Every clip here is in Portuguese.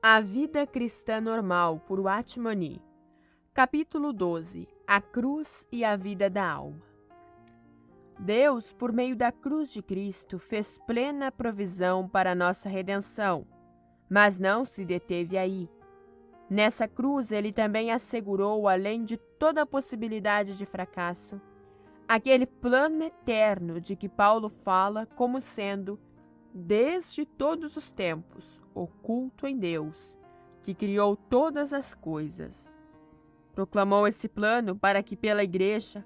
A Vida Cristã Normal, por Watchman. Capítulo 12. A Cruz e a Vida da Alma. Deus, por meio da cruz de Cristo, fez plena provisão para a nossa redenção, mas não se deteve aí. Nessa cruz, Ele também assegurou, além de toda possibilidade de fracasso, aquele plano eterno de que Paulo fala como sendo, desde todos os tempos, oculto em Deus, que criou todas as coisas. Proclamou esse plano para que pela Igreja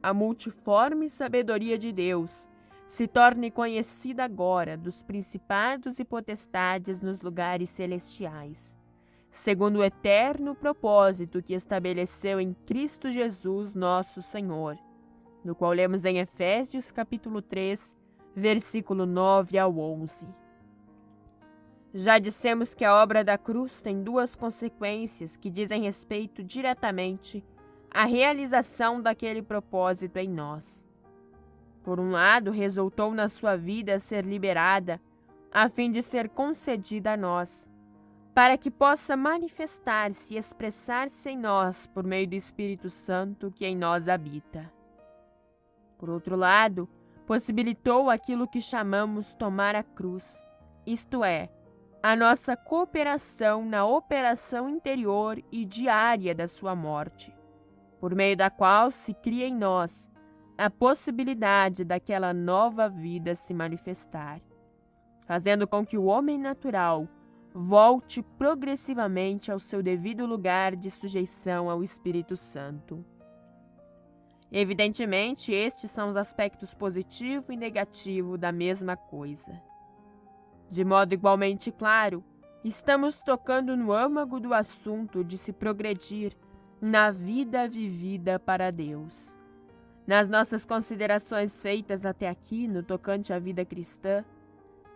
a multiforme sabedoria de Deus se torne conhecida agora dos principados e potestades nos lugares celestiais, segundo o eterno propósito que estabeleceu em Cristo Jesus nosso Senhor, no qual lemos em Efésios capítulo 3, versículo 9 ao 11. Já dissemos que a obra da cruz tem duas consequências que dizem respeito diretamente à realização daquele propósito em nós. Por um lado, resultou na sua vida ser liberada, a fim de ser concedida a nós, para que possa manifestar-se e expressar-se em nós por meio do Espírito Santo que em nós habita. Por outro lado, possibilitou aquilo que chamamos tomar a cruz, isto é, a nossa cooperação na operação interior e diária da sua morte, por meio da qual se cria em nós a possibilidade daquela nova vida se manifestar, fazendo com que o homem natural volte progressivamente ao seu devido lugar de sujeição ao Espírito Santo. Evidentemente, estes são os aspectos positivo e negativo da mesma coisa. De modo igualmente claro, estamos tocando no âmago do assunto de se progredir na vida vivida para Deus. Nas nossas considerações feitas até aqui no tocante à vida cristã,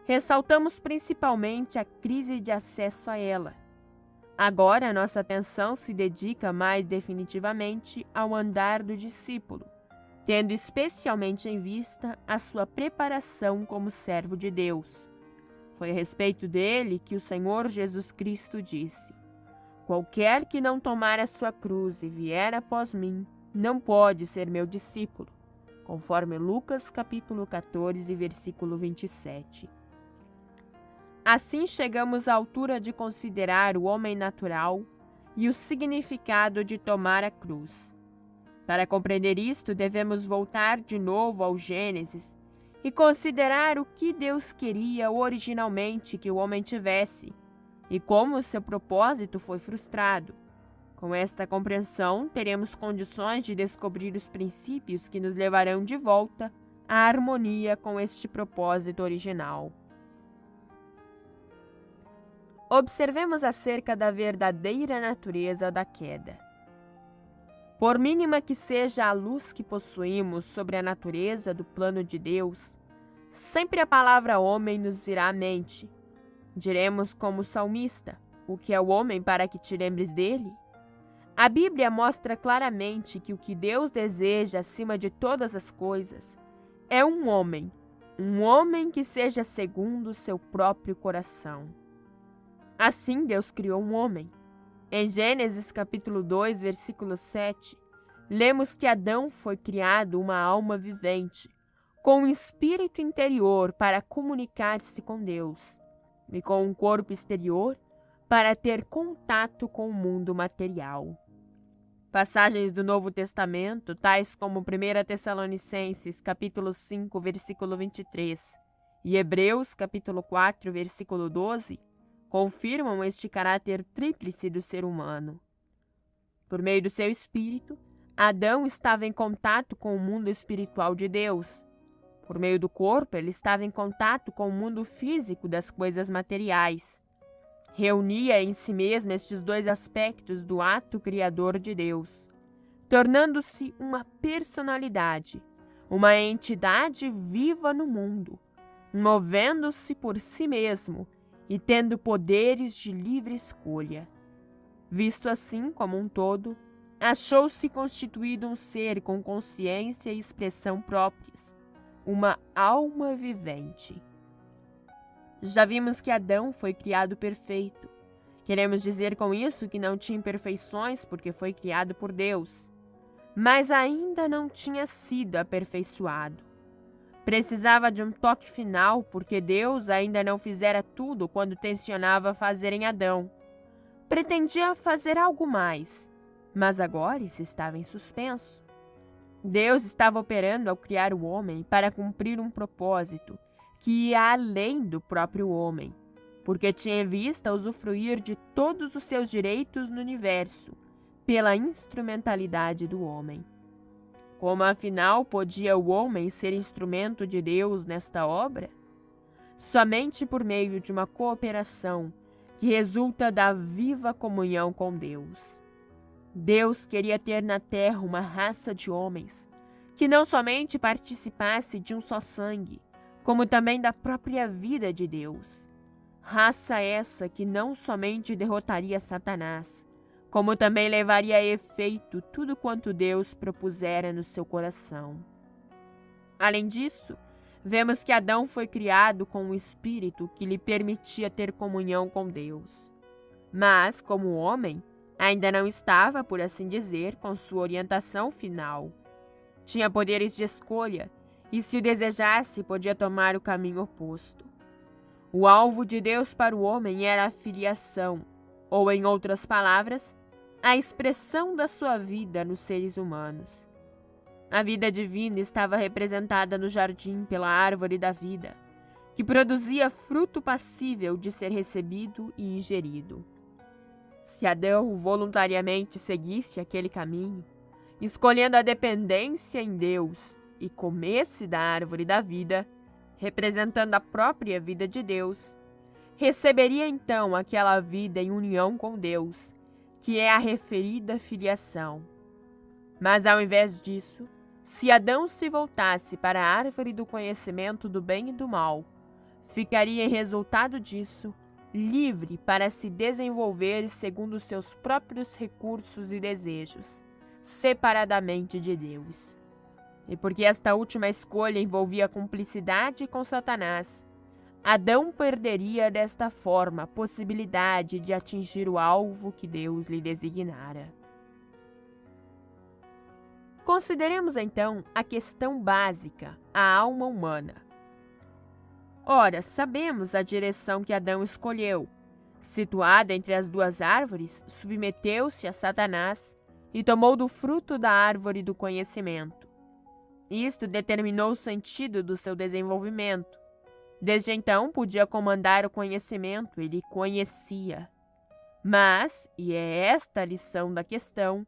ressaltamos principalmente a crise de acesso a ela. Agora, nossa atenção se dedica mais definitivamente ao andar do discípulo, tendo especialmente em vista a sua preparação como servo de Deus. Foi a respeito dele que o Senhor Jesus Cristo disse: qualquer que não tomar a sua cruz e vier após mim, não pode ser meu discípulo, conforme Lucas capítulo 14, versículo 27. Assim chegamos à altura de considerar o homem natural e o significado de tomar a cruz. Para compreender isto, devemos voltar de novo ao Gênesis e considerar o que Deus queria originalmente que o homem tivesse e como seu propósito foi frustrado. Com esta compreensão, teremos condições de descobrir os princípios que nos levarão de volta à harmonia com este propósito original. Observemos acerca da verdadeira natureza da queda. Por mínima que seja a luz que possuímos sobre a natureza do plano de Deus, sempre a palavra homem nos virá à mente. Diremos como o salmista: o que é o homem para que te lembres dele? A Bíblia mostra claramente que o que Deus deseja acima de todas as coisas é um homem que seja segundo o seu próprio coração. Assim Deus criou um homem. Em Gênesis capítulo 2, versículo 7, lemos que Adão foi criado uma alma vivente, com um espírito interior para comunicar-se com Deus, e com um corpo exterior para ter contato com o mundo material. Passagens do Novo Testamento, tais como 1 Tessalonicenses capítulo 5, versículo 23, e Hebreus capítulo 4, versículo 12, confirmam este caráter tríplice do ser humano. Por meio do seu espírito, Adão estava em contato com o mundo espiritual de Deus. Por meio do corpo, ele estava em contato com o mundo físico das coisas materiais. Reunia em si mesmo estes dois aspectos do ato criador de Deus, tornando-se uma personalidade, uma entidade viva no mundo, movendo-se por si mesmo e tendo poderes de livre escolha. Visto assim como um todo, achou-se constituído um ser com consciência e expressão próprias, uma alma vivente. Já vimos que Adão foi criado perfeito, Queremos dizer com isso que não tinha imperfeições porque foi criado por Deus, mas ainda não tinha sido aperfeiçoado. Precisava de um toque final porque Deus ainda não fizera tudo quando tensionava fazer em Adão. Pretendia fazer algo mais, mas agora isso estava em suspenso. Deus estava operando ao criar o homem para cumprir um propósito que ia além do próprio homem, porque tinha em vista usufruir de todos os seus direitos no universo, pela instrumentalidade do homem. Como afinal podia o homem ser instrumento de Deus nesta obra? Somente por meio de uma cooperação que resulta da viva comunhão com Deus. Deus queria ter na terra uma raça de homens que não somente participasse de um só sangue, como também da própria vida de Deus. Raça essa que não somente derrotaria Satanás, como também levaria a efeito tudo quanto Deus propusera no seu coração. Além disso, vemos que Adão foi criado com um espírito que lhe permitia ter comunhão com Deus. Mas, como homem, ainda não estava, por assim dizer, com sua orientação final. Tinha poderes de escolha e, se o desejasse, podia tomar o caminho oposto. O alvo de Deus para o homem era a filiação, ou, em outras palavras, a expressão da sua vida nos seres humanos. A vida divina estava representada no jardim pela árvore da vida, que produzia fruto passível de ser recebido e ingerido. Se Adão voluntariamente seguisse aquele caminho, escolhendo a dependência em Deus e comesse da árvore da vida, representando a própria vida de Deus, receberia então aquela vida em união com Deus, que é a referida filiação. Mas ao invés disso, se Adão se voltasse para a árvore do conhecimento do bem e do mal, ficaria em resultado disso livre para se desenvolver segundo seus próprios recursos e desejos, separadamente de Deus. E porque esta última escolha envolvia cumplicidade com Satanás, Adão perderia desta forma a possibilidade de atingir o alvo que Deus lhe designara. Consideremos então a questão básica, a alma humana. Ora, sabemos a direção que Adão escolheu. Situada entre as duas árvores, submeteu-se a Satanás e tomou do fruto da árvore do conhecimento. Isto determinou o sentido do seu desenvolvimento. Desde então podia comandar o conhecimento, ele conhecia. Mas, e é esta a lição da questão,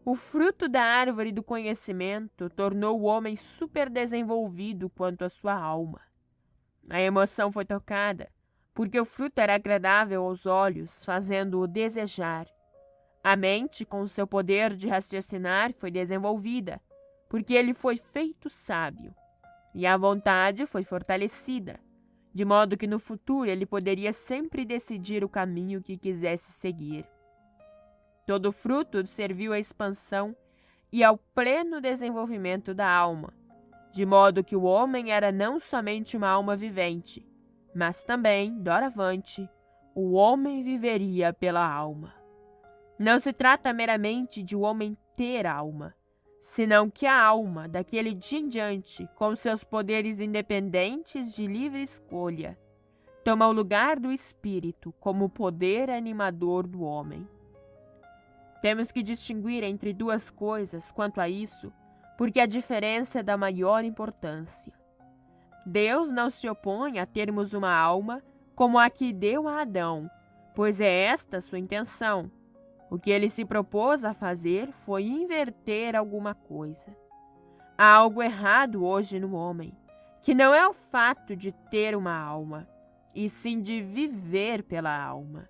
o fruto da árvore do conhecimento tornou o homem superdesenvolvido quanto à sua alma. A emoção foi tocada, porque o fruto era agradável aos olhos, fazendo-o desejar. A mente, com seu poder de raciocinar, foi desenvolvida, porque ele foi feito sábio. E a vontade foi fortalecida, de modo que no futuro ele poderia sempre decidir o caminho que quisesse seguir. Todo fruto serviu à expansão e ao pleno desenvolvimento da alma, de modo que o homem era não somente uma alma vivente, mas também, doravante, o homem viveria pela alma. Não se trata meramente de o homem ter alma, senão que a alma, daquele dia em diante, com seus poderes independentes de livre escolha, toma o lugar do espírito como poder animador do homem. Temos que distinguir entre duas coisas quanto a isso, porque a diferença é da maior importância. Deus não se opõe a termos uma alma como a que deu a Adão, pois é esta sua intenção. O que ele se propôs a fazer foi inverter alguma coisa. Há algo errado hoje no homem, que não é o fato de ter uma alma, e sim de viver pela alma.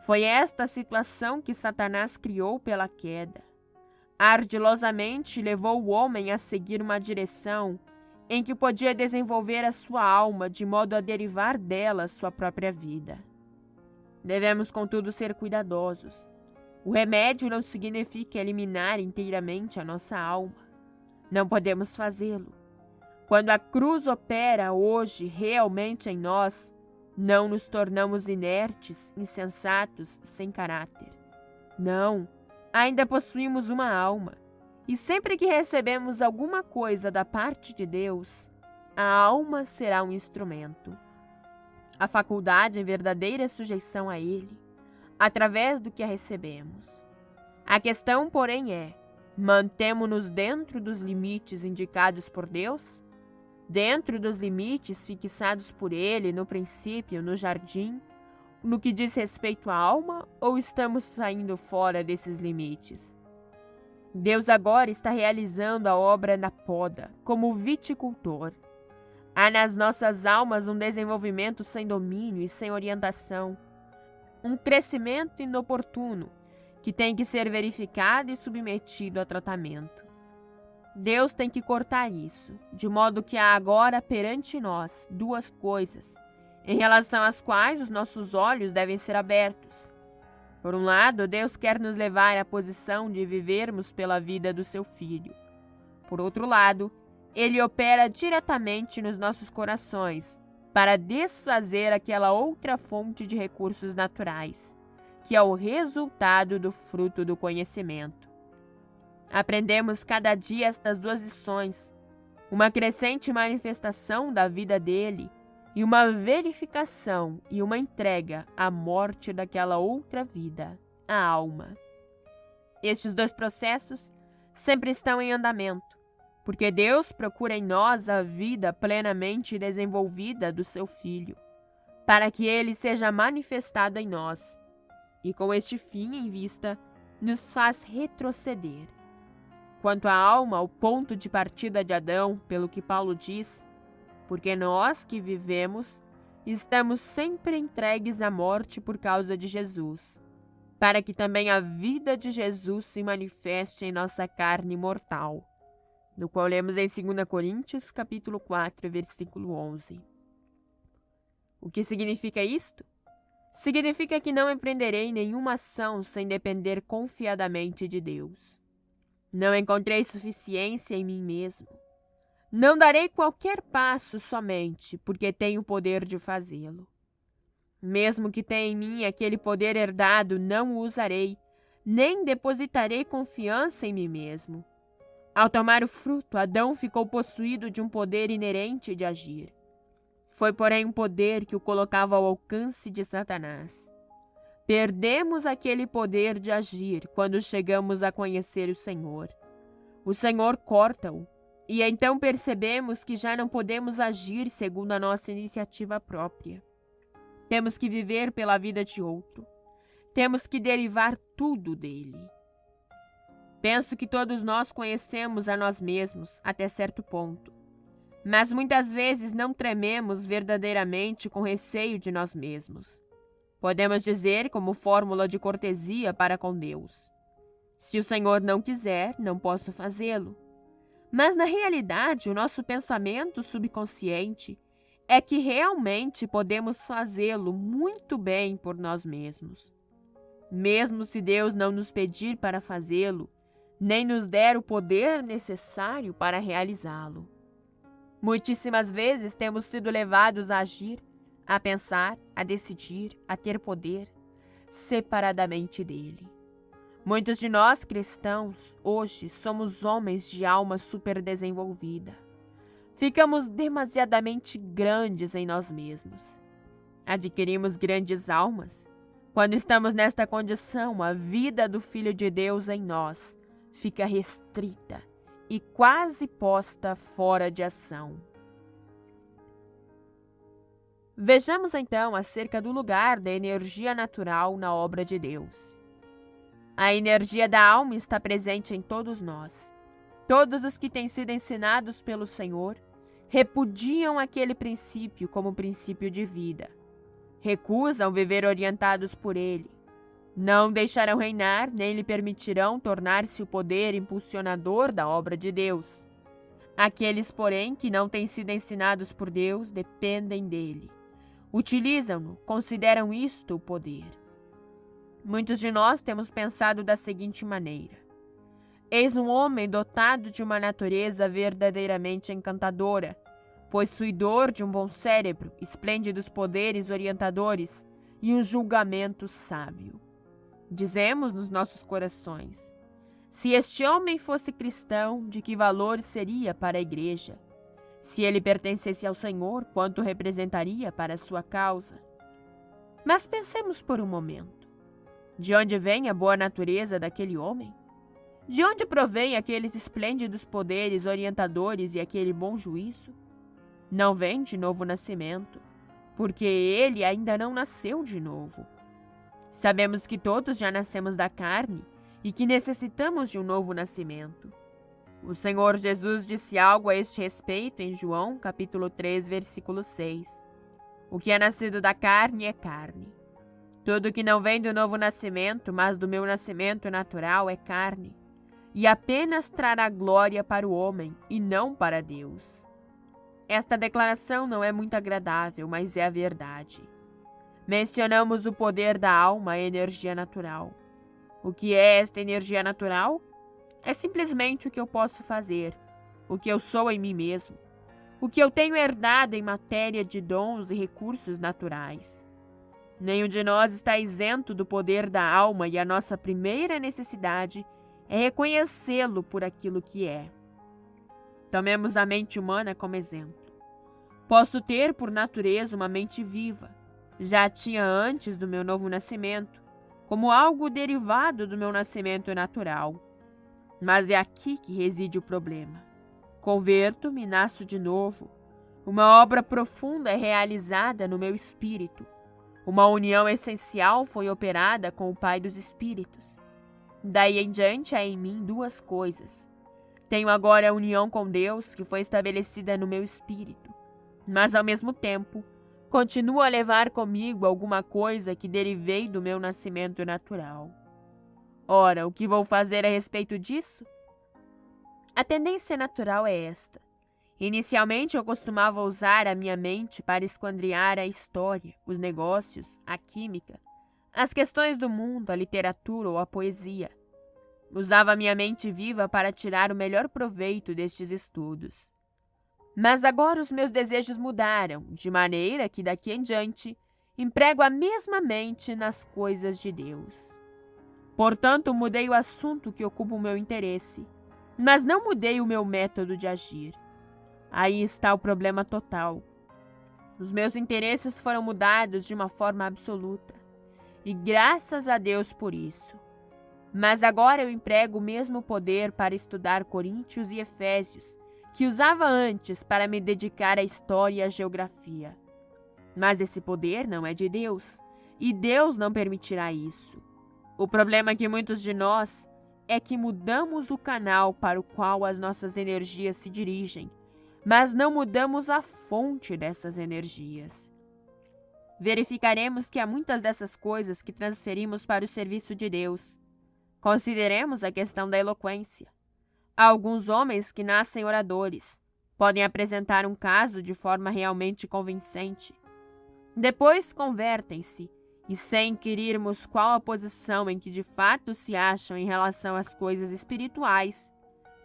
Foi esta a situação que Satanás criou pela queda. Ardilosamente levou o homem a seguir uma direção em que podia desenvolver a sua alma de modo a derivar dela sua própria vida. Devemos, contudo, ser cuidadosos. O remédio não significa eliminar inteiramente a nossa alma. Não podemos fazê-lo. Quando a cruz opera hoje realmente em nós, Não nos tornamos inertes, insensatos, sem caráter. Não, ainda possuímos uma alma. E sempre que recebemos alguma coisa da parte de Deus, a alma será um instrumento. A faculdade em verdadeira sujeição a Ele, através do que a recebemos. A questão, porém, é: mantemo-nos dentro dos limites indicados por Deus? Dentro dos limites fixados por Ele no princípio, no jardim, no que diz respeito à alma, ou estamos saindo fora desses limites? Deus agora está realizando a obra na poda, como viticultor. Há nas nossas almas um desenvolvimento sem domínio e sem orientação, um crescimento inoportuno que tem que ser verificado e submetido a tratamento. Deus tem que cortar isso, de modo que há agora perante nós duas coisas, em relação às quais os nossos olhos devem ser abertos. Por um lado, Deus quer nos levar à posição de vivermos pela vida do seu Filho. Por outro lado, Ele opera diretamente nos nossos corações para desfazer aquela outra fonte de recursos naturais, que é o resultado do fruto do conhecimento. Aprendemos cada dia estas duas lições, uma crescente manifestação da vida dele e uma verificação e uma entrega à morte daquela outra vida, a alma. Estes dois processos sempre estão em andamento, porque Deus procura em nós a vida plenamente desenvolvida do seu Filho, para que ele seja manifestado em nós, e com este fim em vista, nos faz retroceder. Quanto à alma, o ponto de partida de Adão, pelo que Paulo diz, porque nós que vivemos, estamos sempre entregues à morte por causa de Jesus, para que também a vida de Jesus se manifeste em nossa carne mortal, no qual lemos em 2 Coríntios, capítulo 4, versículo 11. O que significa isto? Significa que não empreenderei nenhuma ação sem depender confiadamente de Deus. Não encontrei suficiência em mim mesmo. Não darei qualquer passo somente porque tenho o poder de fazê-lo. Mesmo que tenha em mim aquele poder herdado, não o usarei, nem depositarei confiança em mim mesmo. Ao tomar o fruto, Adão ficou possuído de um poder inerente de agir. Foi, porém, um poder que o colocava ao alcance de Satanás. Perdemos aquele poder de agir quando chegamos a conhecer o Senhor. O Senhor corta-o, e então percebemos que já não podemos agir segundo a nossa iniciativa própria. Temos que viver pela vida de outro. Temos que derivar tudo dele. Penso que todos nós conhecemos a nós mesmos até certo ponto, mas muitas vezes não trememos verdadeiramente com receio de nós mesmos. Podemos dizer como fórmula de cortesia para com Deus: se o Senhor não quiser, não posso fazê-lo. Mas na realidade, o nosso pensamento subconsciente é que realmente podemos fazê-lo muito bem por nós mesmos. Mesmo se Deus não nos pedir para fazê-lo, nem nos der o poder necessário para realizá-lo. Muitíssimas vezes temos sido levados a agir, a pensar, a decidir, a ter poder, separadamente dele. Muitos de nós cristãos, hoje, somos homens de alma superdesenvolvida. Ficamos demasiadamente grandes em nós mesmos. Adquirimos grandes almas. Quando estamos nesta condição, a vida do Filho de Deus em nós fica restrita e quase posta fora de ação. Vejamos então acerca do lugar da energia natural na obra de Deus. A energia da alma está presente em todos nós. Todos os que têm sido ensinados pelo Senhor repudiam aquele princípio como princípio de vida. Recusam viver orientados por ele. Não deixarão reinar, nem lhe permitirão tornar-se o poder impulsionador da obra de Deus. Aqueles, porém, que não têm sido ensinados por Deus, dependem dele. Utilizam-no, consideram isto o poder. Muitos de nós temos pensado da seguinte maneira: eis um homem dotado de uma natureza verdadeiramente encantadora, possuidor de um bom cérebro, esplêndidos poderes orientadores e um julgamento sábio. Dizemos nos nossos corações: se este homem fosse cristão, de que valor seria para a igreja? Se ele pertencesse ao Senhor, quanto representaria para a sua causa? Mas pensemos por um momento. De onde vem a boa natureza daquele homem? De onde provém aqueles esplêndidos poderes orientadores e aquele bom juízo? Não vem de novo nascimento, porque ele ainda não nasceu de novo. Sabemos que todos já nascemos da carne e que necessitamos de um novo nascimento. O Senhor Jesus disse algo a este respeito em João, capítulo 3, versículo 6. O que é nascido da carne é carne. Tudo que não vem do novo nascimento, mas do meu nascimento natural, é carne, e apenas trará glória para o homem e não para Deus. Esta declaração não é muito agradável, mas é a verdade. Mencionamos o poder da alma, a energia natural. O que é esta energia natural? É simplesmente o que eu posso fazer, o que eu sou em mim mesmo, o que eu tenho herdado em matéria de dons e recursos naturais. Nenhum de nós está isento do poder da alma e a nossa primeira necessidade é reconhecê-lo por aquilo que é. Tomemos a mente humana como exemplo. Posso ter por natureza uma mente viva. Já a tinha antes do meu novo nascimento, como algo derivado do meu nascimento natural. Mas é aqui que reside o problema. Converto-me e nasço de novo. Uma obra profunda é realizada no meu espírito. Uma união essencial foi operada com o Pai dos Espíritos. Daí em diante há em mim duas coisas. Tenho agora a união com Deus que foi estabelecida no meu espírito, mas ao mesmo tempo continuo a levar comigo alguma coisa que derivei do meu nascimento natural. Ora, o que vou fazer a respeito disso? A tendência natural é esta. Inicialmente eu costumava usar a minha mente para esquadrinhar a história, os negócios, a química, as questões do mundo, a literatura ou a poesia. Usava a minha mente viva para tirar o melhor proveito destes estudos. Mas agora os meus desejos mudaram, de maneira que daqui em diante emprego a mesma mente nas coisas de Deus. Portanto, mudei o assunto que ocupa o meu interesse, mas não mudei o meu método de agir. Aí está o problema total. Os meus interesses foram mudados de uma forma absoluta, e graças a Deus por isso. Mas agora eu emprego o mesmo poder para estudar Coríntios e Efésios, que usava antes para me dedicar à história e à geografia. Mas esse poder não é de Deus, e Deus não permitirá isso. O problema que muitos de nós é que mudamos o canal para o qual as nossas energias se dirigem, mas não mudamos a fonte dessas energias. Verificaremos que há muitas dessas coisas que transferimos para o serviço de Deus. Consideremos a questão da eloquência. Há alguns homens que nascem oradores, podem apresentar um caso de forma realmente convincente. Depois convertem-se, e sem inquirirmos qual a posição em que de fato se acham em relação às coisas espirituais,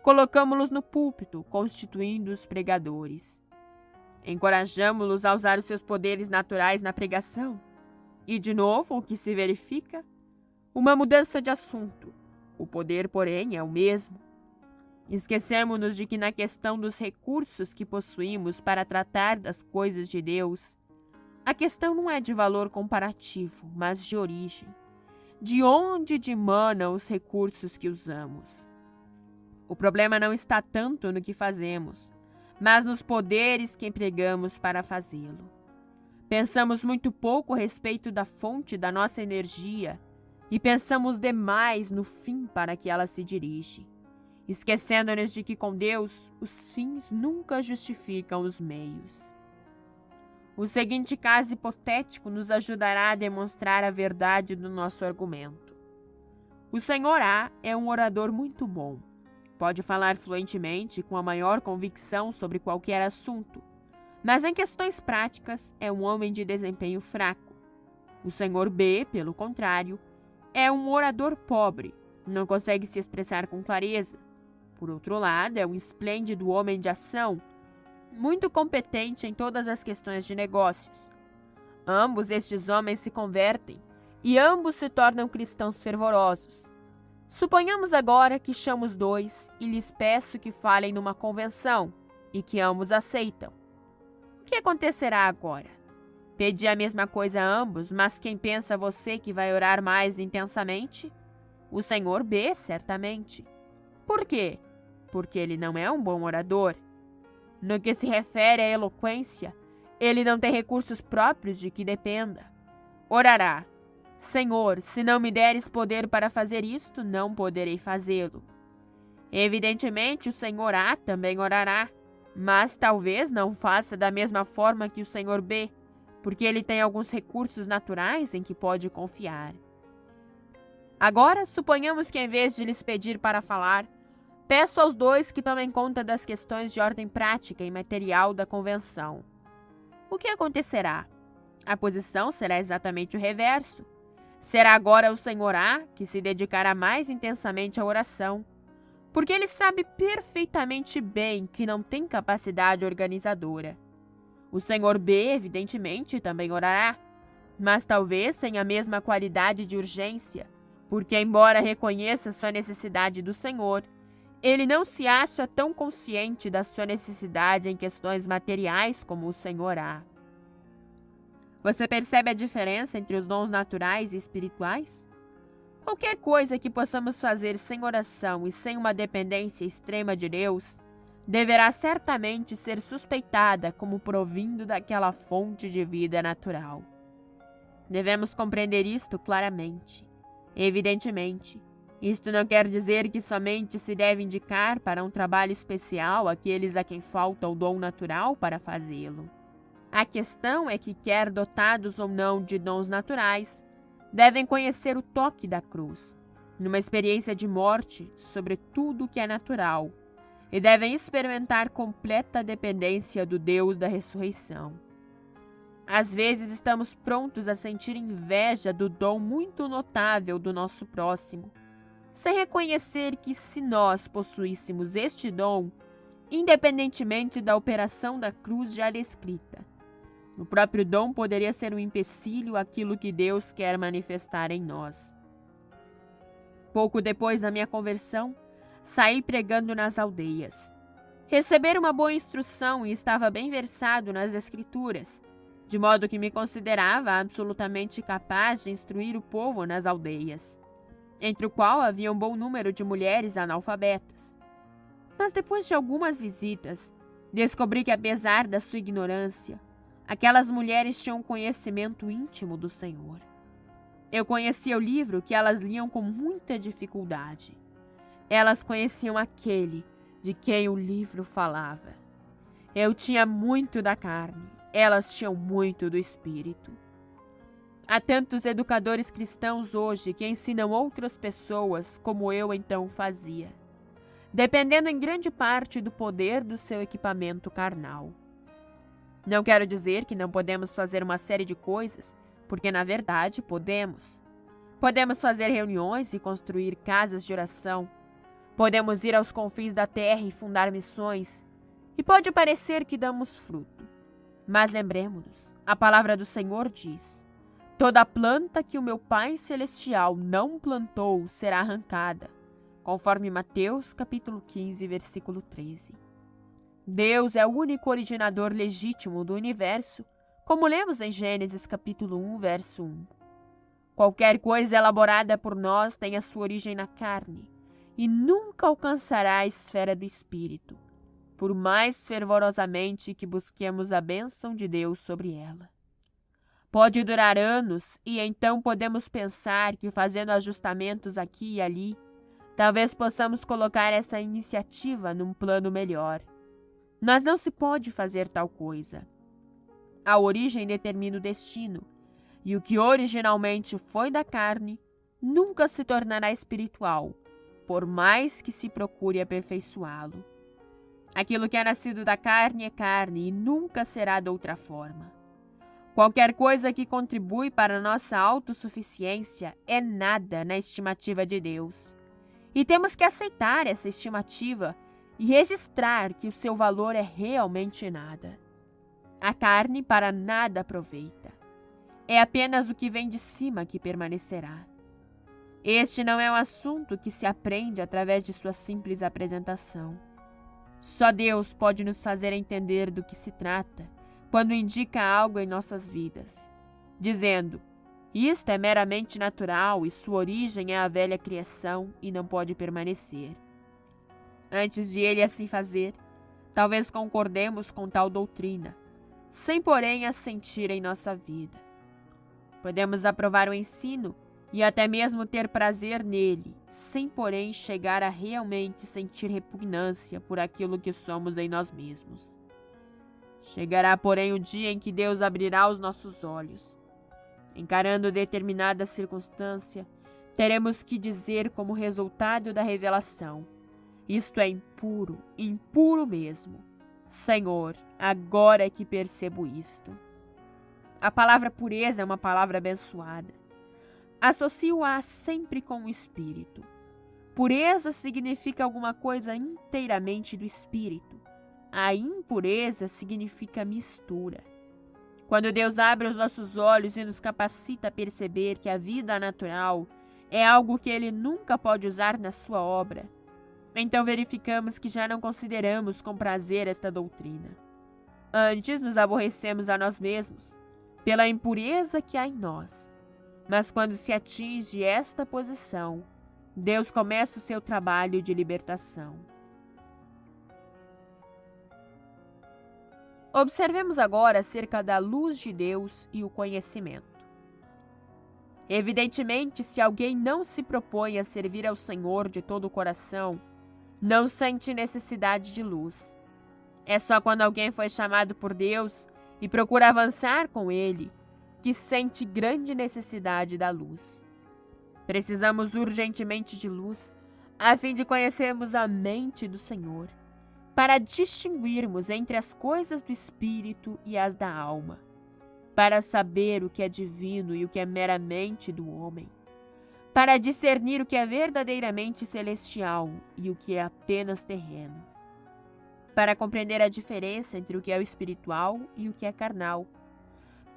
colocamo-los no púlpito, constituindo-os pregadores. Encorajamo-los a usar os seus poderes naturais na pregação. E, de novo, o que se verifica? Uma mudança de assunto. O poder, porém, é o mesmo. Esquecemo-nos de que na questão dos recursos que possuímos para tratar das coisas de Deus, a questão não é de valor comparativo, mas de origem. De onde dimanam os recursos que usamos? O problema não está tanto no que fazemos, mas nos poderes que empregamos para fazê-lo. Pensamos muito pouco a respeito da fonte da nossa energia e pensamos demais no fim para que ela se dirige, esquecendo-nos de que com Deus os fins nunca justificam os meios. O seguinte caso hipotético nos ajudará a demonstrar a verdade do nosso argumento. O Sr. A é um orador muito bom. Pode falar fluentemente com a maior convicção sobre qualquer assunto, mas em questões práticas é um homem de desempenho fraco. O Sr. B, pelo contrário, é um orador pobre, não consegue se expressar com clareza. Por outro lado, é um esplêndido homem de ação, muito competente em todas as questões de negócios. Ambos estes homens se convertem e ambos se tornam cristãos fervorosos. Suponhamos agora que chamo os dois e lhes peço que falem numa convenção e que ambos aceitam. O que acontecerá agora? Pedi a mesma coisa a ambos, mas quem pensa você que vai orar mais intensamente? O senhor B, certamente. Por quê? Porque ele não é um bom orador. No que se refere à eloquência, ele não tem recursos próprios de que dependa. Orará: Senhor, se não me deres poder para fazer isto, não poderei fazê-lo. Evidentemente, o senhor A também orará, mas talvez não faça da mesma forma que o senhor B, porque ele tem alguns recursos naturais em que pode confiar. Agora, suponhamos que em vez de lhes pedir para falar, peço aos dois que tomem conta das questões de ordem prática e material da convenção. O que acontecerá? A posição será exatamente o reverso. Será agora o senhor A que se dedicará mais intensamente à oração, porque ele sabe perfeitamente bem que não tem capacidade organizadora. O senhor B, evidentemente, também orará, mas talvez sem a mesma qualidade de urgência, porque, embora reconheça sua necessidade do Senhor, ele não se acha tão consciente da sua necessidade em questões materiais como o senhor A. Você percebe a diferença entre os dons naturais e espirituais? Qualquer coisa que possamos fazer sem oração e sem uma dependência extrema de Deus, deverá certamente ser suspeitada como provindo daquela fonte de vida natural. Devemos compreender isto claramente. Evidentemente, isto não quer dizer que somente se deve indicar para um trabalho especial aqueles a quem falta o dom natural para fazê-lo. A questão é que, quer dotados ou não de dons naturais, devem conhecer o toque da cruz, numa experiência de morte sobre tudo o que é natural, e devem experimentar completa dependência do Deus da ressurreição. Às vezes estamos prontos a sentir inveja do dom muito notável do nosso próximo, sem reconhecer que, se nós possuíssemos este dom, independentemente da operação da cruz já descrita, o próprio dom poderia ser um empecilho àquilo que Deus quer manifestar em nós. Pouco depois da minha conversão, saí pregando nas aldeias. Recebera uma boa instrução e estava bem versado nas Escrituras, de modo que me considerava absolutamente capaz de instruir o povo nas aldeias, entre o qual havia um bom número de mulheres analfabetas. Mas depois de algumas visitas, descobri que, apesar da sua ignorância, aquelas mulheres tinham conhecimento íntimo do Senhor. Eu conhecia o livro que elas liam com muita dificuldade. Elas conheciam aquele de quem o livro falava. Eu tinha muito da carne, elas tinham muito do espírito. Há tantos educadores cristãos hoje que ensinam outras pessoas como eu então fazia, dependendo em grande parte do poder do seu equipamento carnal. Não quero dizer que não podemos fazer uma série de coisas, porque na verdade podemos. Podemos fazer reuniões e construir casas de oração. Podemos ir aos confins da terra e fundar missões. E pode parecer que damos fruto. Mas lembremos-nos, a palavra do Senhor diz: toda planta que o meu Pai Celestial não plantou será arrancada, conforme Mateus capítulo 15, versículo 13. Deus é o único originador legítimo do universo, como lemos em Gênesis capítulo 1, verso 1. Qualquer coisa elaborada por nós tem a sua origem na carne e nunca alcançará a esfera do espírito, por mais fervorosamente que busquemos a bênção de Deus sobre ela. Pode durar anos e então podemos pensar que, fazendo ajustamentos aqui e ali, talvez possamos colocar essa iniciativa num plano melhor. Mas não se pode fazer tal coisa. A origem determina o destino, e o que originalmente foi da carne nunca se tornará espiritual, por mais que se procure aperfeiçoá-lo. Aquilo que é nascido da carne é carne e nunca será de outra forma. Qualquer coisa que contribui para a nossa autossuficiência é nada na estimativa de Deus. E temos que aceitar essa estimativa e registrar que o seu valor é realmente nada. A carne para nada aproveita. É apenas o que vem de cima que permanecerá. Este não é um assunto que se aprende através de sua simples apresentação. Só Deus pode nos fazer entender do que se trata quando indica algo em nossas vidas, dizendo: isto é meramente natural e sua origem é a velha criação e não pode permanecer. Antes de ele assim fazer, talvez concordemos com tal doutrina, sem porém a sentir em nossa vida. Podemos aprovar o ensino e até mesmo ter prazer nele, sem porém chegar a realmente sentir repugnância por aquilo que somos em nós mesmos. Chegará, porém, o dia em que Deus abrirá os nossos olhos. Encarando determinada circunstância, teremos que dizer como resultado da revelação: isto é impuro, impuro mesmo. Senhor, agora é que percebo isto. A palavra pureza é uma palavra abençoada. Associo-a sempre com o Espírito. Pureza significa alguma coisa inteiramente do Espírito. A impureza significa mistura. Quando Deus abre os nossos olhos e nos capacita a perceber que a vida natural é algo que Ele nunca pode usar na sua obra, então verificamos que já não consideramos com prazer esta doutrina. Antes nos aborrecemos a nós mesmos, pela impureza que há em nós. Mas quando se atinge esta posição, Deus começa o seu trabalho de libertação. Observemos agora acerca da luz de Deus e o conhecimento. Evidentemente, se alguém não se propõe a servir ao Senhor de todo o coração, não sente necessidade de luz. É só quando alguém foi chamado por Deus e procura avançar com Ele, que sente grande necessidade da luz. Precisamos urgentemente de luz, a fim de conhecermos a mente do Senhor, para distinguirmos entre as coisas do Espírito e as da alma, para saber o que é divino e o que é meramente do homem, para discernir o que é verdadeiramente celestial e o que é apenas terreno, para compreender a diferença entre o que é o espiritual e o que é carnal,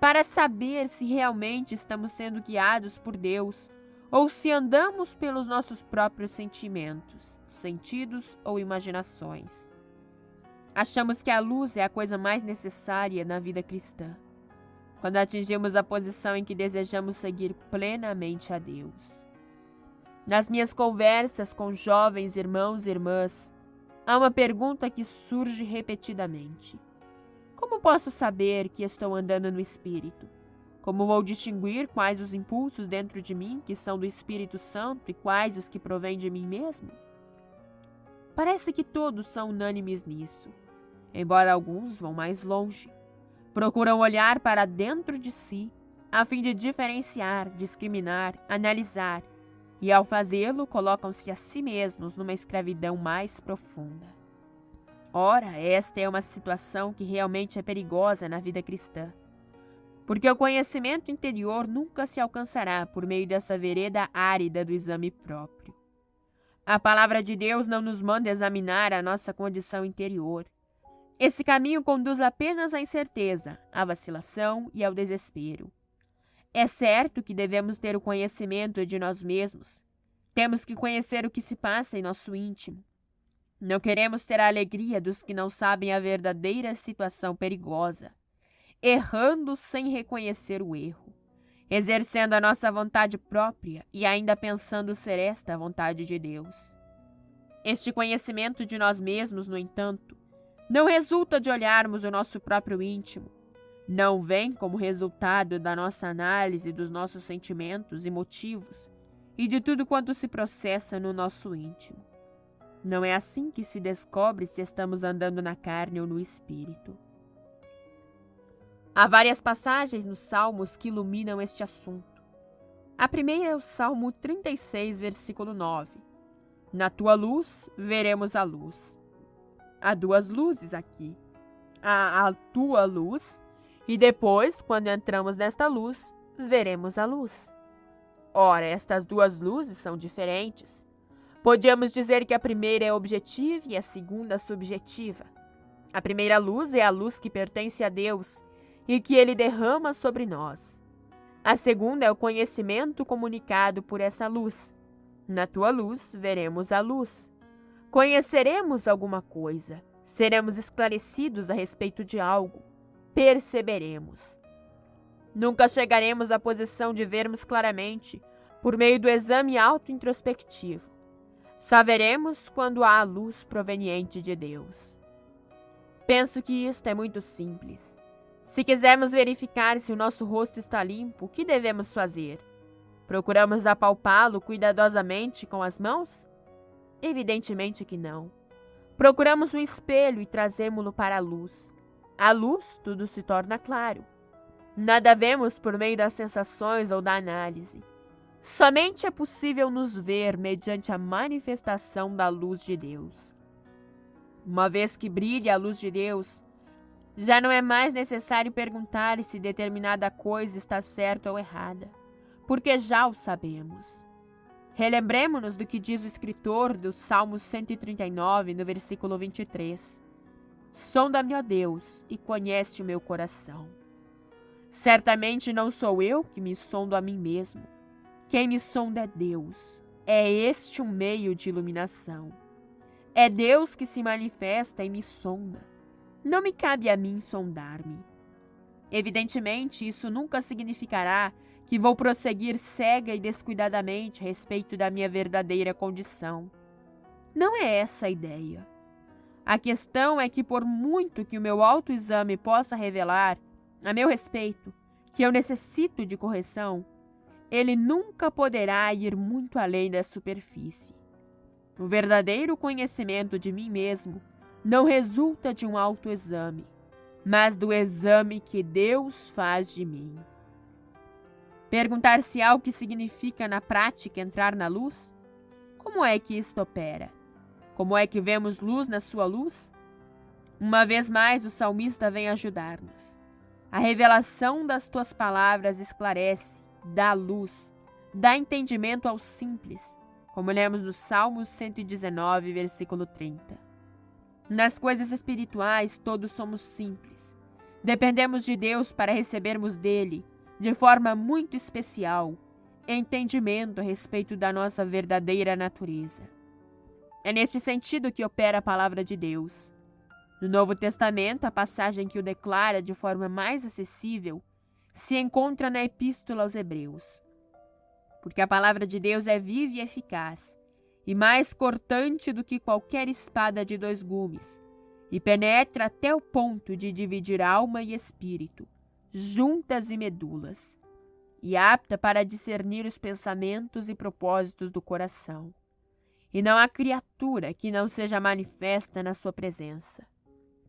para saber se realmente estamos sendo guiados por Deus ou se andamos pelos nossos próprios sentimentos, sentidos ou imaginações. Achamos que a luz é a coisa mais necessária na vida cristã, quando atingimos a posição em que desejamos seguir plenamente a Deus. Nas minhas conversas com jovens irmãos e irmãs, há uma pergunta que surge repetidamente: como posso saber que estou andando no Espírito? Como vou distinguir quais os impulsos dentro de mim que são do Espírito Santo e quais os que provêm de mim mesmo? Parece que todos são unânimes nisso, embora alguns vão mais longe. Procuram olhar para dentro de si, a fim de diferenciar, discriminar, analisar, e ao fazê-lo colocam-se a si mesmos numa escravidão mais profunda. Ora, esta é uma situação que realmente é perigosa na vida cristã, porque o conhecimento interior nunca se alcançará por meio dessa vereda árida do exame próprio. A palavra de Deus não nos manda examinar a nossa condição interior. Esse caminho conduz apenas à incerteza, à vacilação e ao desespero. É certo que devemos ter o conhecimento de nós mesmos. Temos que conhecer o que se passa em nosso íntimo. Não queremos ter a alegria dos que não sabem a verdadeira situação perigosa, errando sem reconhecer o erro, exercendo a nossa vontade própria e ainda pensando ser esta a vontade de Deus. Este conhecimento de nós mesmos, no entanto, não resulta de olharmos o nosso próprio íntimo, não vem como resultado da nossa análise dos nossos sentimentos e motivos e de tudo quanto se processa no nosso íntimo. Não é assim que se descobre se estamos andando na carne ou no espírito. Há várias passagens nos Salmos que iluminam este assunto. A primeira é o Salmo 36, versículo 9. Na tua luz, veremos a luz. Há duas luzes aqui. Há a tua luz e depois, quando entramos nesta luz, veremos a luz. Ora, estas duas luzes são diferentes. Podíamos dizer que a primeira é objetiva e a segunda subjetiva. A primeira luz é a luz que pertence a Deus e que Ele derrama sobre nós. A segunda é o conhecimento comunicado por essa luz. Na tua luz, veremos a luz. Conheceremos alguma coisa, seremos esclarecidos a respeito de algo, perceberemos. Nunca chegaremos à posição de vermos claramente por meio do exame auto-introspectivo. Só veremos quando há a luz proveniente de Deus. Penso que isto é muito simples. Se quisermos verificar se o nosso rosto está limpo, o que devemos fazer? Procuramos apalpá-lo cuidadosamente com as mãos? Evidentemente que não. Procuramos um espelho e trazemo-lo para a luz. À luz, tudo se torna claro. Nada vemos por meio das sensações ou da análise. Somente é possível nos ver mediante a manifestação da luz de Deus. Uma vez que brilha a luz de Deus, já não é mais necessário perguntar se determinada coisa está certa ou errada, porque já o sabemos. Relembremo-nos do que diz o escritor do Salmo 139, no versículo 23. Sonda-me, ó Deus, e conhece o meu coração. Certamente não sou eu que me sondo a mim mesmo. Quem me sonda é Deus. É este um meio de iluminação. É Deus que se manifesta e me sonda. Não me cabe a mim sondar-me. Evidentemente, isso nunca significará que vou prosseguir cega e descuidadamente a respeito da minha verdadeira condição. Não é essa a ideia. A questão é que, por muito que o meu autoexame possa revelar, a meu respeito, que eu necessito de correção, ele nunca poderá ir muito além da superfície. O verdadeiro conhecimento de mim mesmo não resulta de um autoexame, mas do exame que Deus faz de mim. Perguntar-se-á o que significa na prática entrar na luz? Como é que isto opera? Como é que vemos luz na sua luz? Uma vez mais o salmista vem ajudar-nos. A revelação das tuas palavras esclarece, dá luz, dá entendimento ao simples, como lemos no Salmo 119, versículo 30. Nas coisas espirituais todos somos simples. Dependemos de Deus para recebermos dele, de forma muito especial, entendimento a respeito da nossa verdadeira natureza. É neste sentido que opera a palavra de Deus. No Novo Testamento, a passagem que o declara de forma mais acessível se encontra na Epístola aos Hebreus. Porque a palavra de Deus é viva e eficaz, e mais cortante do que qualquer espada de 2 gumes, e penetra até o ponto de dividir alma e espírito, juntas e medulas, e apta para discernir os pensamentos e propósitos do coração. E não há criatura que não seja manifesta na sua presença.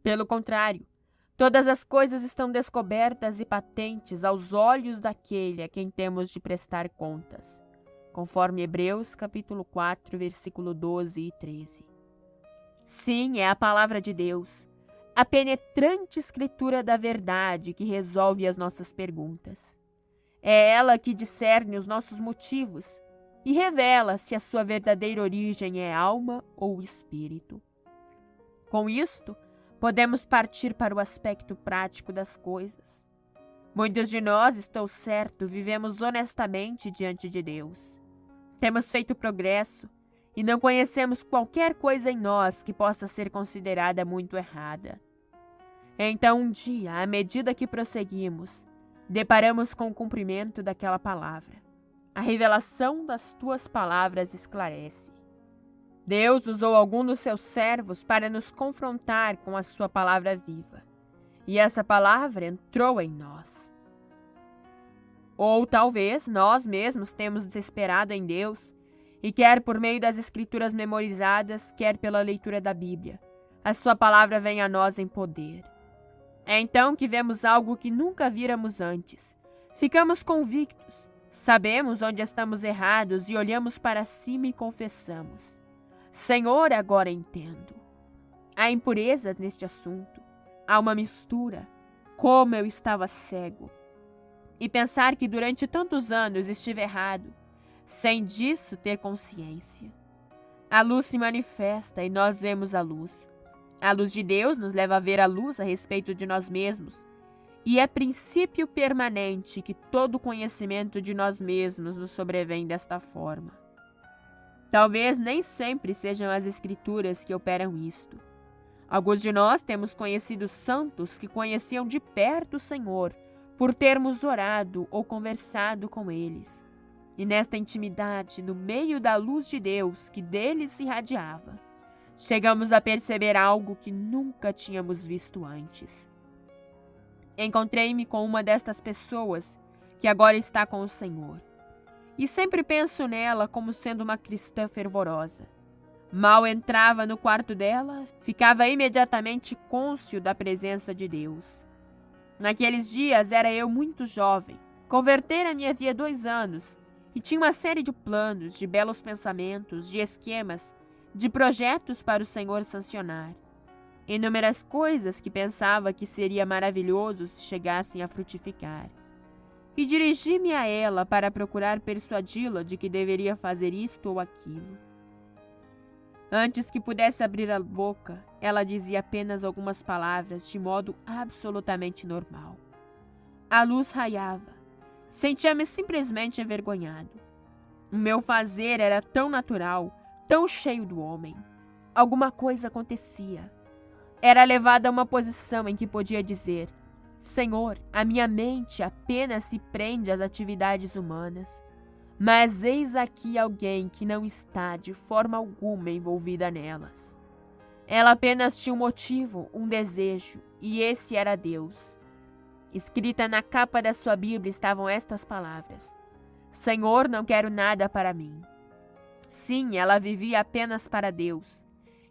Pelo contrário, todas as coisas estão descobertas e patentes aos olhos daquele a quem temos de prestar contas, conforme Hebreus capítulo 4, versículo 12 e 13. Sim, é a palavra de Deus, a penetrante escritura da verdade que resolve as nossas perguntas. É ela que discerne os nossos motivos e revela se a sua verdadeira origem é alma ou espírito. Com isto, podemos partir para o aspecto prático das coisas. Muitos de nós, estou certo, vivemos honestamente diante de Deus. Temos feito progresso e não conhecemos qualquer coisa em nós que possa ser considerada muito errada. Então, um dia, à medida que prosseguimos, deparamos com o cumprimento daquela palavra. A revelação das tuas palavras esclarece. Deus usou algum dos seus servos para nos confrontar com a sua palavra viva. E essa palavra entrou em nós. Ou talvez nós mesmos temos desesperado em Deus e quer por meio das escrituras memorizadas, quer pela leitura da Bíblia, a sua palavra vem a nós em poder. É então que vemos algo que nunca víramos antes. Ficamos convictos, sabemos onde estamos errados e olhamos para cima e confessamos. Senhor, agora entendo. Há impurezas neste assunto. Há uma mistura. Como eu estava cego. E pensar que durante tantos anos estive errado, sem disso ter consciência. A luz se manifesta e nós vemos a luz. A luz de Deus nos leva a ver a luz a respeito de nós mesmos. E é princípio permanente que todo conhecimento de nós mesmos nos sobrevém desta forma. Talvez nem sempre sejam as Escrituras que operam isto. Alguns de nós temos conhecido santos que conheciam de perto o Senhor, por termos orado ou conversado com eles. E nesta intimidade, no meio da luz de Deus que deles se irradiava, chegamos a perceber algo que nunca tínhamos visto antes. Encontrei-me com uma destas pessoas que agora está com o Senhor. E sempre penso nela como sendo uma cristã fervorosa. Mal entrava no quarto dela, ficava imediatamente cônscio da presença de Deus. Naqueles dias era eu muito jovem, convertera-me havia 2 anos e tinha uma série de planos, de belos pensamentos, de esquemas, de projetos para o Senhor sancionar. Inúmeras coisas que pensava que seria maravilhoso se chegassem a frutificar. E dirigi-me a ela para procurar persuadi-la de que deveria fazer isto ou aquilo. Antes que pudesse abrir a boca, ela dizia apenas algumas palavras de modo absolutamente normal. A luz raiava. Sentia-me simplesmente envergonhado. O meu fazer era tão natural, tão cheio do homem. Alguma coisa acontecia. Era levada a uma posição em que podia dizer: Senhor, a minha mente apenas se prende às atividades humanas, mas eis aqui alguém que não está de forma alguma envolvida nelas. Ela apenas tinha um motivo, um desejo, e esse era Deus. Escrita na capa da sua Bíblia estavam estas palavras: Senhor, não quero nada para mim. Sim, ela vivia apenas para Deus.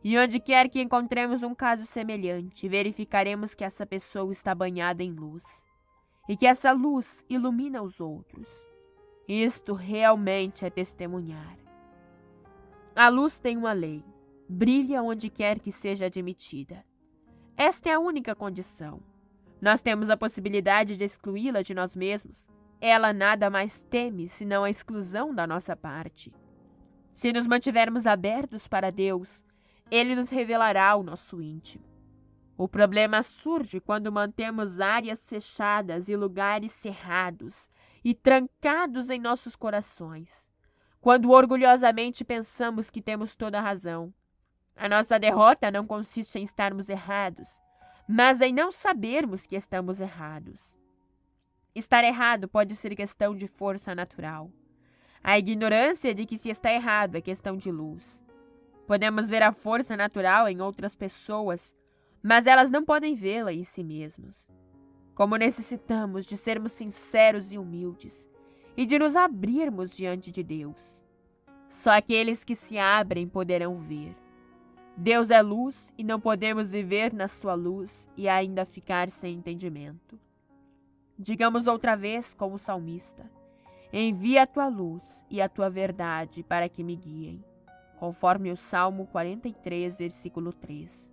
E onde quer que encontremos um caso semelhante, verificaremos que essa pessoa está banhada em luz. E que essa luz ilumina os outros. Isto realmente é testemunhar. A luz tem uma lei. Brilha onde quer que seja admitida. Esta é a única condição. Nós temos a possibilidade de excluí-la de nós mesmos. Ela nada mais teme senão a exclusão da nossa parte. Se nos mantivermos abertos para Deus, Ele nos revelará o nosso íntimo. O problema surge quando mantemos áreas fechadas e lugares cerrados e trancados em nossos corações. Quando orgulhosamente pensamos que temos toda a razão. A nossa derrota não consiste em estarmos errados, mas em não sabermos que estamos errados. Estar errado pode ser questão de força natural. A ignorância de que se está errado é questão de luz. Podemos ver a força natural em outras pessoas, mas elas não podem vê-la em si mesmos. Como necessitamos de sermos sinceros e humildes, e de nos abrirmos diante de Deus. Só aqueles que se abrem poderão ver. Deus é luz e não podemos viver na sua luz e ainda ficar sem entendimento. Digamos outra vez como o salmista: envia a tua luz e a tua verdade para que me guiem, conforme o Salmo 43, versículo 3.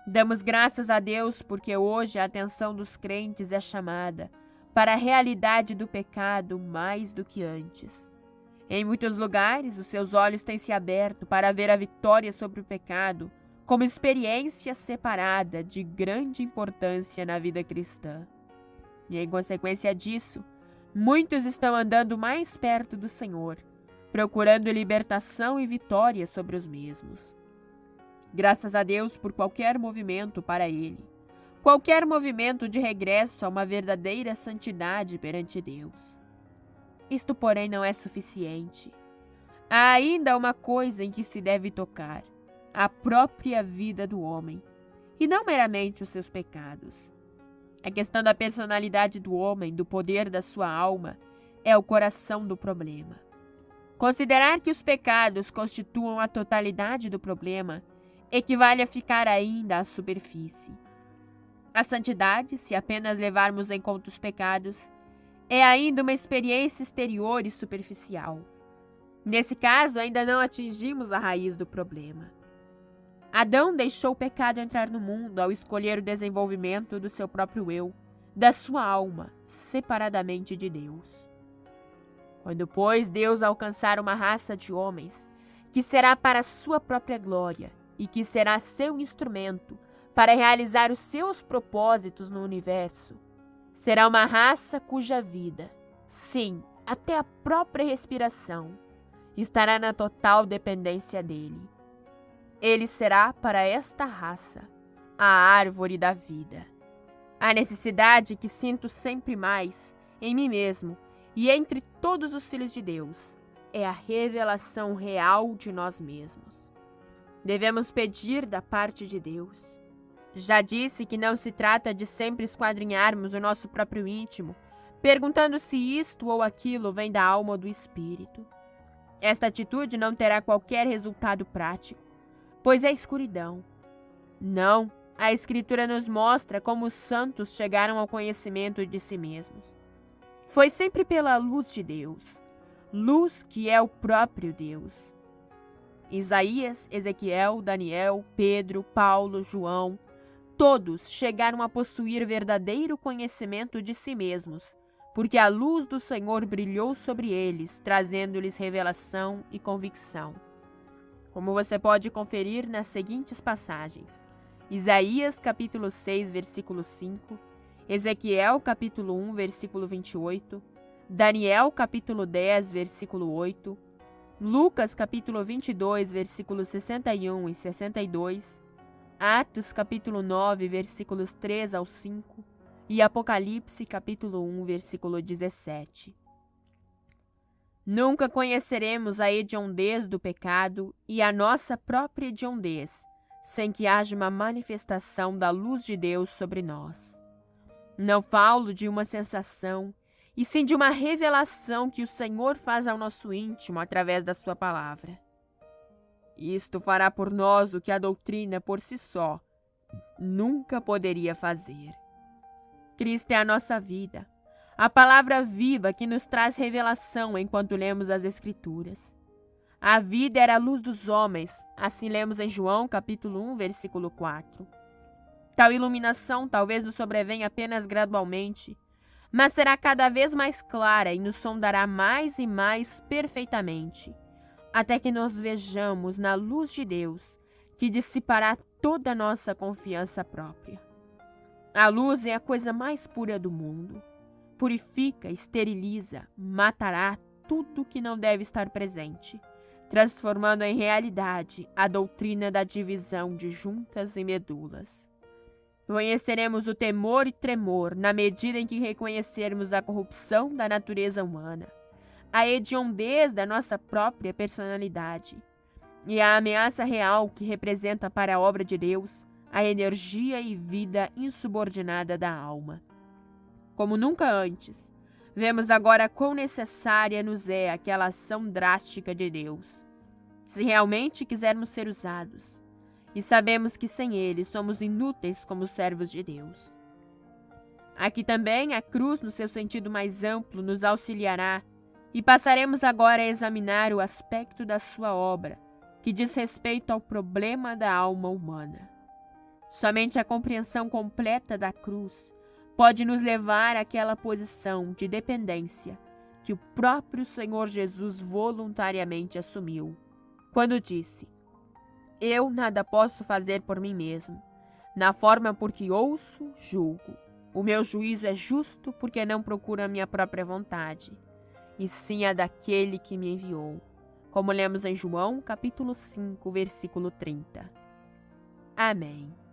Damos graças a Deus porque hoje a atenção dos crentes é chamada para a realidade do pecado mais do que antes. Em muitos lugares, os seus olhos têm se aberto para ver a vitória sobre o pecado como experiência separada de grande importância na vida cristã. E em consequência disso, muitos estão andando mais perto do Senhor, procurando libertação e vitória sobre os mesmos. Graças a Deus por qualquer movimento para Ele, qualquer movimento de regresso a uma verdadeira santidade perante Deus. Isto, porém, não é suficiente. Há ainda uma coisa em que se deve tocar: a própria vida do homem, e não meramente os seus pecados. A questão da personalidade do homem, do poder da sua alma, é o coração do problema. Considerar que os pecados constituam a totalidade do problema equivale a ficar ainda à superfície. A santidade, se apenas levarmos em conta os pecados, é ainda uma experiência exterior e superficial. Nesse caso, ainda não atingimos a raiz do problema. Adão deixou o pecado entrar no mundo ao escolher o desenvolvimento do seu próprio eu, da sua alma, separadamente de Deus. Quando, pois, Deus alcançar uma raça de homens que será para a sua própria glória e que será seu instrumento para realizar os seus propósitos no universo. Será uma raça cuja vida, sim, até a própria respiração, estará na total dependência dele. Ele será para esta raça a árvore da vida. A necessidade que sinto sempre mais em mim mesmo e entre todos os filhos de Deus é a revelação real de nós mesmos. Devemos pedir da parte de Deus. Já disse que não se trata de sempre esquadrinharmos o nosso próprio íntimo, perguntando se isto ou aquilo vem da alma ou do espírito. Esta atitude não terá qualquer resultado prático, pois é escuridão. Não, a Escritura nos mostra como os santos chegaram ao conhecimento de si mesmos. Foi sempre pela luz de Deus, luz que é o próprio Deus. Isaías, Ezequiel, Daniel, Pedro, Paulo, João, todos chegaram a possuir verdadeiro conhecimento de si mesmos, porque a luz do Senhor brilhou sobre eles, trazendo-lhes revelação e convicção. Como você pode conferir nas seguintes passagens: Isaías capítulo 6, versículo 5, Ezequiel capítulo 1, versículo 28, Daniel capítulo 10, versículo 8, Lucas capítulo 22, versículos 61 e 62, Atos capítulo 9, versículos 3 ao 5 e Apocalipse capítulo 1, versículo 17. Nunca conheceremos a hediondez do pecado e a nossa própria hediondez, sem que haja uma manifestação da luz de Deus sobre nós. Não falo de uma sensação, e sim de uma revelação que o Senhor faz ao nosso íntimo através da sua palavra. Isto fará por nós o que a doutrina por si só nunca poderia fazer. Cristo é a nossa vida, a palavra viva que nos traz revelação enquanto lemos as Escrituras. A vida era a luz dos homens, assim lemos em João capítulo 1, versículo 4. Tal iluminação talvez nos sobrevenha apenas gradualmente, mas será cada vez mais clara e nos sondará mais e mais perfeitamente, até que nos vejamos na luz de Deus, que dissipará toda a nossa confiança própria. A luz é a coisa mais pura do mundo. Purifica, esteriliza, matará tudo que não deve estar presente, transformando em realidade a doutrina da divisão de juntas e medulas. Conheceremos o temor e tremor na medida em que reconhecermos a corrupção da natureza humana, a hediondez da nossa própria personalidade e a ameaça real que representa para a obra de Deus a energia e vida insubordinada da alma. Como nunca antes, vemos agora quão necessária nos é aquela ação drástica de Deus, se realmente quisermos ser usados, e sabemos que sem Ele somos inúteis como servos de Deus. Aqui também a cruz, no seu sentido mais amplo, nos auxiliará, e passaremos agora a examinar o aspecto da sua obra, que diz respeito ao problema da alma humana. Somente a compreensão completa da cruz pode nos levar àquela posição de dependência que o próprio Senhor Jesus voluntariamente assumiu, quando disse: Eu nada posso fazer por mim mesmo. Na forma por que ouço, julgo. O meu juízo é justo porque não procuro a minha própria vontade, e sim a daquele que me enviou, como lemos em João capítulo 5, versículo 30. Amém.